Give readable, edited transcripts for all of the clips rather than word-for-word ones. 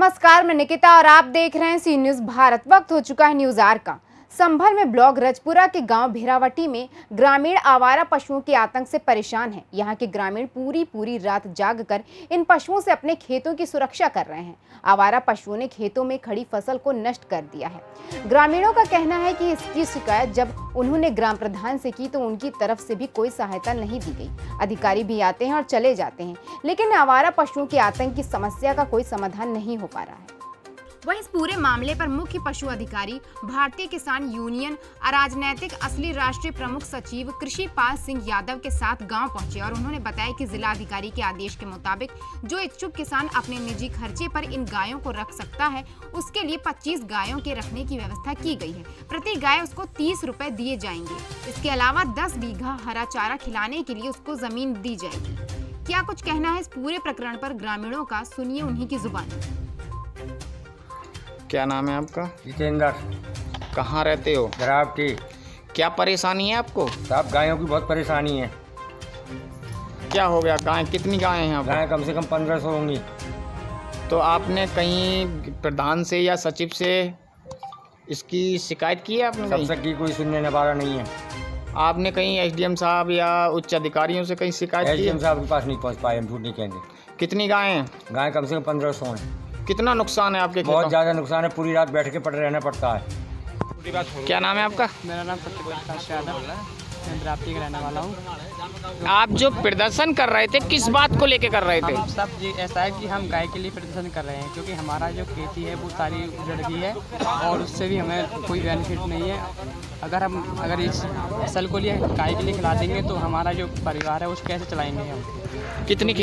नमस्कार, मैं निकिता और आप देख रहे हैं सी न्यूज भारत। वक्त हो चुका है न्यूज आर का। संभल में ब्लॉक रजपुरा के गांव भेरावटी में ग्रामीण आवारा पशुओं के आतंक से परेशान हैं। यहां के ग्रामीण पूरी रात जागकर इन पशुओं से अपने खेतों की सुरक्षा कर रहे हैं। आवारा पशुओं ने खेतों में खड़ी फसल को नष्ट कर दिया है। ग्रामीणों का कहना है कि इसकी शिकायत जब उन्होंने ग्राम प्रधान से की तो उनकी तरफ से भी कोई सहायता नहीं दी गई। अधिकारी भी आते हैं और चले जाते हैं, लेकिन आवारा पशुओं के आतंक की समस्या का कोई समाधान नहीं हो पा रहा है। वहीं इस पूरे मामले पर मुख्य पशु अधिकारी, भारतीय किसान यूनियन, अराजनैतिक असली राष्ट्रीय प्रमुख सचिव कृषि पाल सिंह यादव के साथ गांव पहुंचे और उन्होंने बताया कि जिला अधिकारी के आदेश के मुताबिक जो इच्छुक किसान अपने निजी खर्चे पर इन गायों को रख सकता है, उसके लिए 25 गायों के रखने की व्यवस्था की गई है। प्रति गाय उसको 30 रुपए दिए जाएंगे। इसके अलावा 10 बीघा हरा चारा खिलाने के लिए उसको जमीन दी जाएगी। क्या कुछ कहना है इस पूरे प्रकरण पर ग्रामीणों का, सुनिए उन्हीं की जुबानी। क्या नाम है आपका? जितेंद्र। कहाँ रहते हो? भेरावटी। क्या परेशानी है आपको? साहब गायों की बहुत परेशानी है। क्या हो गया? गाय कितनी गायें हैं? गायें कम से कम 1500 होंगी। तो आपने कहीं प्रधान से या सचिव से इसकी शिकायत की है आपने? सबसे की, कोई सुनने वाला नहीं है। आपने कहीं एसडीएम साहब या उच्च अधिकारियों से कहीं शिकायत की है? एसडीएम साहब के पास नहीं पहुंच पाए, हम झूठ नहीं कहेंगे। कितनी गायें हैं? गायें कम से कम 1500 हैं। कितना नुकसान है आपके खेतों? बहुत ज़्यादा नुकसान है, पूरी रात बैठ के पड़े रहना पड़ता है। क्या नाम है आपका? मेरा नाम सत्यप्रकाश यादव, मैं भेरावटी का रहने वाला हूँ। आप जो प्रदर्शन कर रहे थे, किस बात को लेके कर रहे थे? हम सब जी ऐसा है कि हम गाय के लिए प्रदर्शन कर रहे हैं, क्योंकि हमारा जो खेती है वो सारी उजड़ गई है और उससे भी हमें कोई बेनिफिट नहीं है। अगर इस फसल को लिए गाय के लिए खिला देंगे तो हमारा जो परिवार है उसको कैसे चलाएंगे हम? कितनी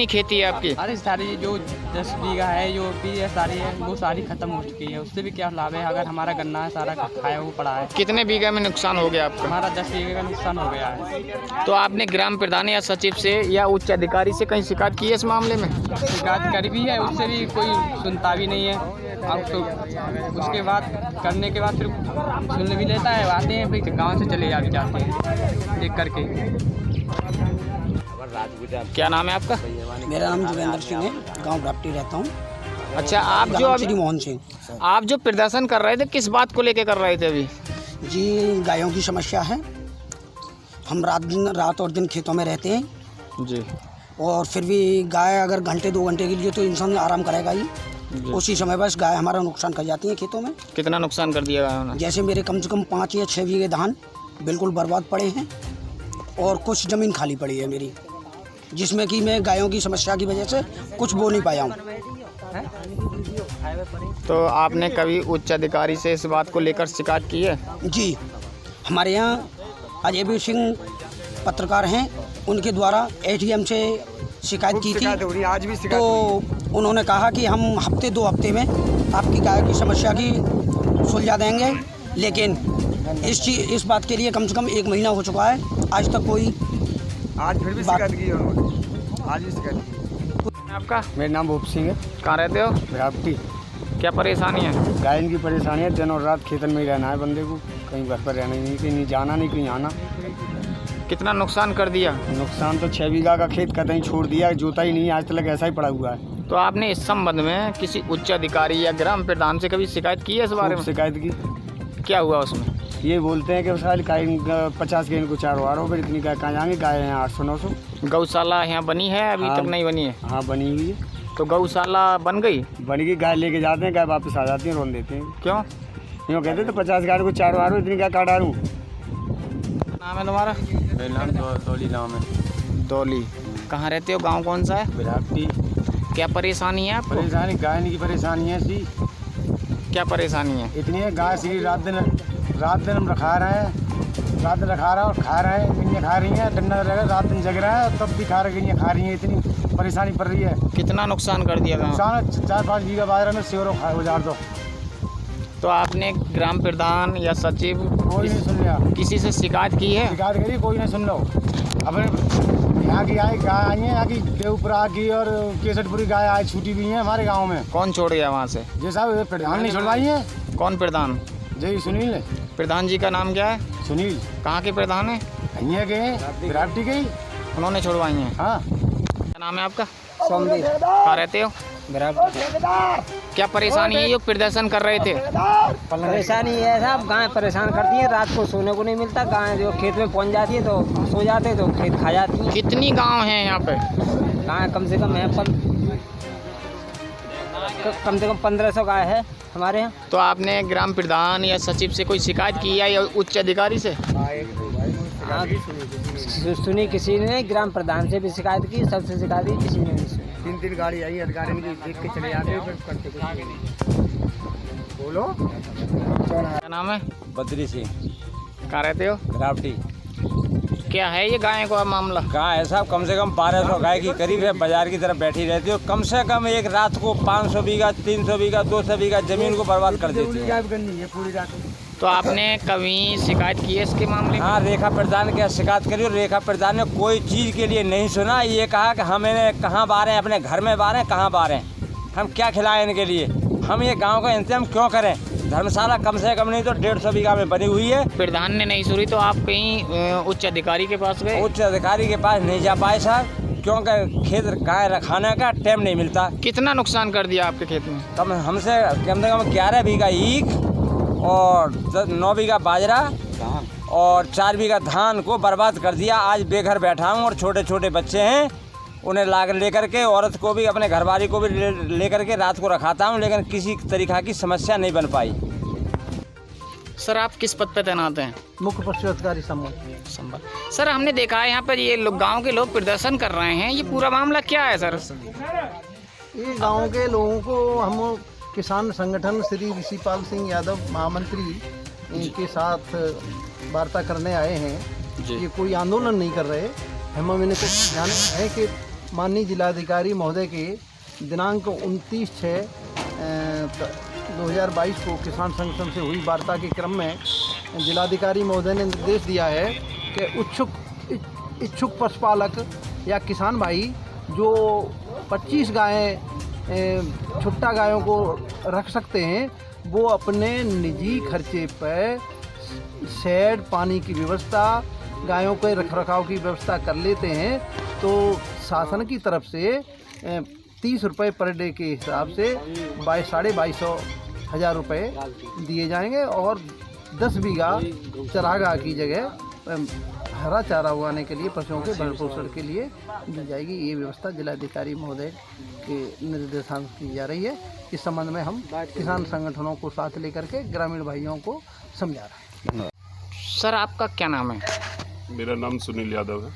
खेती है आपकी? अरे सारी जो 10 बीघा है जो भी है सारी है वो सारी खत्म हो चुकी है। उससे भी क्या लाभ है अगर हमारा गन्ना है सारा खाया हुआ पड़ा है। कितने बीघा में नुकसान हो गया आपका? हमारा 10 बीघे का नुकसान हो गया है। तो आपने ग्राम प्रधान या सचिव से या उच्च अधिकारी से कहीं शिकायत की है इस मामले में? शिकायत करी भी है, उससे भी कोई सुनता भी नहीं है। और तो उसके बाद करने के बाद फिर सुन भी लेता है, आते हैं फिर गाँव से चले जाते हैं देख करके। क्या नाम है आपका? मेरा नाम जोगेंद्र सिंह है, गांव भेरावटी रहता हूँ। अच्छा, आप जो श्री मोहन सिंह। आप जो प्रदर्शन कर रहे थे, किस बात को लेके कर रहे थे अभी? जी, गायों की समस्या है। हम रात और दिन खेतों में रहते हैं जी, और फिर भी गाय अगर घंटे 2 घंटे के लिए तो इंसान आराम करेगा ही, उसी समय बस गाय हमारा नुकसान कर जाती है खेतों में। कितना नुकसान कर दिया गायों ने? जैसे मेरे कम से कम 5 या 6 बीघे धान बिल्कुल बर्बाद पड़े हैं और कुछ ज़मीन खाली पड़ी है मेरी, जिसमें कि मैं गायों की समस्या की वजह से कुछ बो नहीं पाया हूँ। तो आपने कभी उच्च अधिकारी से इस बात को लेकर शिकायत की है? जी, हमारे यहाँ अजय सिंह पत्रकार हैं, उनके द्वारा एसडीएम से शिकायत की थी। आज भी तो उन्होंने कहा कि हम 2 हफ्ते में आपकी गाय की समस्या की सुलझा देंगे, लेकिन इस बात के लिए कम से कम 1 महीना हो चुका है, आज तक कोई आज फिर भी शिकायत की उन्होंने। आज भी शिकायत की। आपका? मेरा नाम भूप सिंह है। कहाँ रहते हो? भेरावटी। क्या परेशानी है? गायन की परेशानी है, दिन और रात खेतन में ही रहना है बंदे को, कहीं घर पर रहना नहीं, कहीं जाना नहीं, कहीं आना। कितना नुकसान कर दिया? नुकसान तो 6 बीघा का खेत कहीं छोड़ दिया, जोता ही नहीं, आज तक ऐसा ही पड़ा हुआ है। तो आपने इस संबंध में किसी उच्च अधिकारी या ग्राम प्रधान से कभी शिकायत की है इस बारे में? शिकायत की। क्या हुआ उसमें? ये बोलते हैं कि साल 50 के इनको 4 वारों पर इतनी गाय कहाँ जाएंगे, गाय हैं 800-900। गौशाला यहाँ बनी है? अभी हाँ, तक नहीं बनी है? हाँ बनी हुई है। तो गौशाला बन गई? बन गई, गाय लेके जाते हैं, गाय वापस आ जाती है, रोन देते हैं। क्यों? यूँ कहते तो 50 गाय को 4 वारों, इतनी गाय काट डालूँ। नाम है तुम्हारा? मेरा नाम दौली नाम है। दौली। कहाँ रहते हो? गाँव कौन सा है? भेरावटी। क्या परेशानी है आपको? परेशानी गाय की परेशानी है सी। क्या परेशानी है? इतनी है गाय सी, रात दिन हम रखा रहे हैं, रात दिन रखा रहा है और खा रहे हैं, गैया खा रही हैं, डंडा रहेगा, रात दिन जग रहा है तब भी खा रहे, गैया खा रही हैं, इतनी परेशानी पड़ रही है। कितना नुकसान कर दिया गाँव? नुकसान 4-5 बीघा बाजरा में सेवरों खा उजाड़ दो। तो आपने ग्राम प्रधान या सचिव कोई नहीं सुन लिया। किसी से शिकायत की है? शिकायत करी, कोई नहीं सुन लो। अपने यहाँ की गाय आई है, यहाँ की देवपुरा की और केसटपुरी गाय आई छूटी हुई है हमारे गाँव में। कौन छोड़ गया वहाँ से? जी साहब, प्रधान नहीं छुड़वाई है। कौन प्रधान? जी सुनील। प्रधान जी का नाम क्या है? सुनील। कहाँ के प्रधान है? यहाँ के भेरावटी के ही। उन्होंने छुड़वाई हैं? हाँ। क्या नाम है आपका? सोमवीर। कहाँ रहते हो? क्या परेशानी है? ये प्रदर्शन कर रहे थे। परेशानी ये है साहब, गाय परेशान करती है, रात को सोने को नहीं मिलता। गाय जो खेत में पहुंच जाती है तो सो जाते हैं, तो खेत खा जाती है। कितनी गांव हैं यहाँ पे? गाय कम से कम है 1500 गाय है हमारे यहाँ। तो आपने ग्राम प्रधान या सचिव से कोई शिकायत की है या उच्च अधिकारी से? हाँ, सुनी किसी ने, ग्राम प्रधान से भी शिकायत की, सबसे शिकायत की, किसी ने नहीं सुनी। 3 गाड़ी आई, अधिकारी ने देख के चले जाते हैं, करते कुछ नहीं। बोलो। क्या नाम है? बद्री सिंह, कहाँ रहते हो? रावटी। क्या है ये गाय का मामला? गाय है साहब, कम से कम 1200 गाय की करीब है, बाजार की तरफ बैठी रहती है। कम से कम एक रात को 500 बीघा, 300 बीघा, 200 बीघा जमीन को बर्बाद कर देती है। पूरी रात। तो आपने कभी शिकायत की है इसके मामले में? हाँ, रेखा प्रधान के शिकायत करी और रेखा प्रधान ने कोई चीज़ के लिए नहीं सुना। ये कहा कि हमें कहाँ बारें, अपने घर में बारें, कहाँ बारें, हम क्या खिलाएं इनके लिए, हम ये गाँव का इंतजाम क्यों करें। धर्मशाला कम से कम नहीं तो 150 बीघा में बनी हुई है। प्रधान ने नहीं सुनी तो आप कहीं उच्च अधिकारी के पास गए? उच्च अधिकारी के पास नहीं जा पाए साहब, क्योंकि खेत गाय रखाने का टाइम नहीं मिलता। कितना नुकसान कर दिया आपके खेत में? कम हमसे कम से कम 11 बीघा ईख और 9 बीघा बाजरा और 4 बीघा धान को बर्बाद कर दिया। आज बेघर बैठा हूँ और छोटे छोटे बच्चे हैं, उन्हें लेकर के, औरत को भी, अपने घरवाली को भी लेकर के रात को रखाता हूँ, लेकिन किसी तरीक़ा की समस्या नहीं बन पाई। सर आप किस पद पे तैनात हैं? मुख्य पशु अधिकारी संबंध। सर हमने देखा है यहाँ पर ये लोग, गाँव के लोग प्रदर्शन कर रहे हैं, ये पूरा मामला क्या है सर? ये गांव के लोगों को हम किसान संगठन श्री ऋषिपाल सिंह यादव महामंत्री के साथ वार्ता करने आए हैं। ये कोई आंदोलन नहीं कर रहे। हम इन्हें को जाने है कि माननीय जिलाधिकारी महोदय के दिनांक 29/6/2022 को किसान संगठन से हुई वार्ता के क्रम में जिलाधिकारी महोदय ने निर्देश दिया है कि इच्छुक पशुपालक या किसान भाई जो 25 गायें छुट्टा गायों को रख सकते हैं, वो अपने निजी खर्चे पर शेड, पानी की व्यवस्था, गायों के रखरखाव की व्यवस्था कर लेते हैं। तो शासन की तरफ से 30 रुपये पर डे के हिसाब से 22,500 रुपये दिए जाएंगे और 10 बीघा चरागाह की जगह हरा चारा उगाने के लिए, पशुओं के भरण पोषण के लिए दी जाएगी। ये व्यवस्था जिलाधिकारी महोदय के निर्देशांक की जा रही है। इस संबंध में हम किसान संगठनों को साथ लेकर के ग्रामीण भाइयों को समझा रहे हैं। सर आपका क्या नाम है? मेरा नाम सुनील यादव है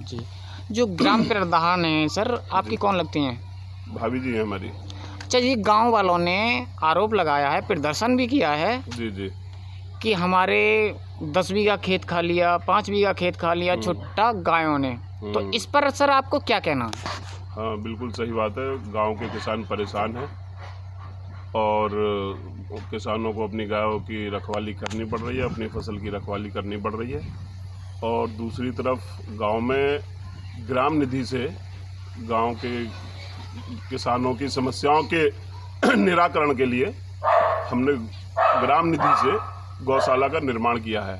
जी। जो ग्राम प्रधान हैं सर, आपकी कौन लगती हैं? भाभी जी हैं हमारी। अच्छा जी, गांव वालों ने आरोप लगाया है, प्रदर्शन भी किया है जी जी कि हमारे 10 बीघा खेत खा लिया, 5 बीघा खेत खा लिया छुट्टा गायों ने। तो इस पर सर आपको क्या कहना है? हाँ, बिल्कुल सही बात है। गांव के किसान परेशान हैं और किसानों को अपनी गायों की रखवाली करनी पड़ रही है, अपनी फसल की रखवाली करनी पड़ रही है। और दूसरी तरफ गांव में ग्राम निधि से गांव के किसानों की समस्याओं के निराकरण के लिए हमने ग्राम निधि से गौशाला का निर्माण किया है।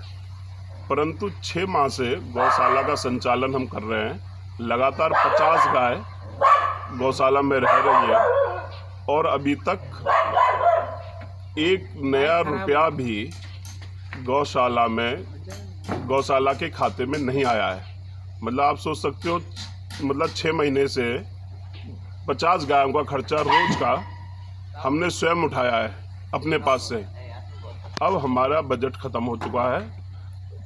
परंतु 6 माह से गौशाला का संचालन हम कर रहे हैं। लगातार 50 गाय गौशाला में रह रही है और अभी तक एक नया रुपया भी गौशाला के खाते में नहीं आया है। मतलब आप सोच सकते हो, मतलब 6 महीने से 50 गायों का खर्चा रोज का हमने स्वयं उठाया है अपने पास से। अब हमारा बजट ख़त्म हो चुका है।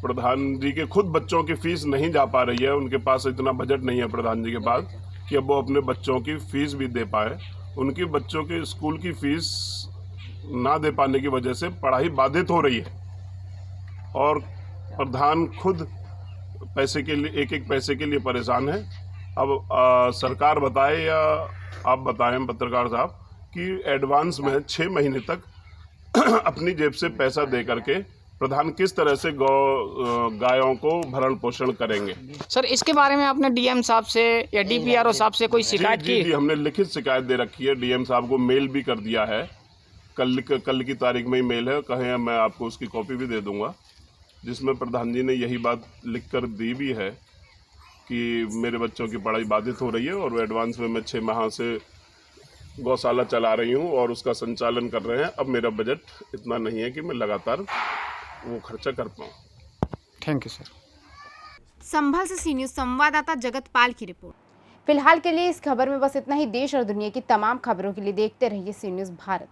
प्रधान जी के खुद बच्चों की फ़ीस नहीं जा पा रही है, उनके पास इतना बजट नहीं है प्रधान जी के पास कि अब वो अपने बच्चों की फ़ीस भी दे पाए। उनकी बच्चों के स्कूल की फ़ीस ना दे पाने की वजह से पढ़ाई बाधित हो रही है और प्रधान खुद पैसे के लिए, एक पैसे के लिए परेशान है। अब सरकार बताए या आप बताएं पत्रकार साहब कि एडवांस में 6 महीने तक अपनी जेब से पैसा दे करके प्रधान किस तरह से गायों को भरण पोषण करेंगे। सर इसके बारे में आपने डीएम साहब से या डीपीआरओ साहब से कोई शिकायत की? जी, हमने लिखित शिकायत दे रखी है। डीएम साहब को मेल भी कर दिया है। कल की तारीख में ही मेल है, कहें मैं आपको उसकी कॉपी भी दे दूंगा, जिसमें प्रधान जी ने यही बात लिख कर दी भी है कि मेरे बच्चों की पढ़ाई बाधित हो रही है और एडवांस में मैं 6 माह से गौशाला चला रही हूँ और उसका संचालन कर रहे हैं। अब मेरा बजट इतना नहीं है कि मैं लगातार वो खर्चा कर पाऊँ। Thank you sir. संभल से सी न्यूज़ संवाददाता जगत पाल की रिपोर्ट। फिलहाल के लिए इस खबर में बस इतना ही। देश और दुनिया की तमाम खबरों के लिए देखते रहिए सी न्यूज़ भारत।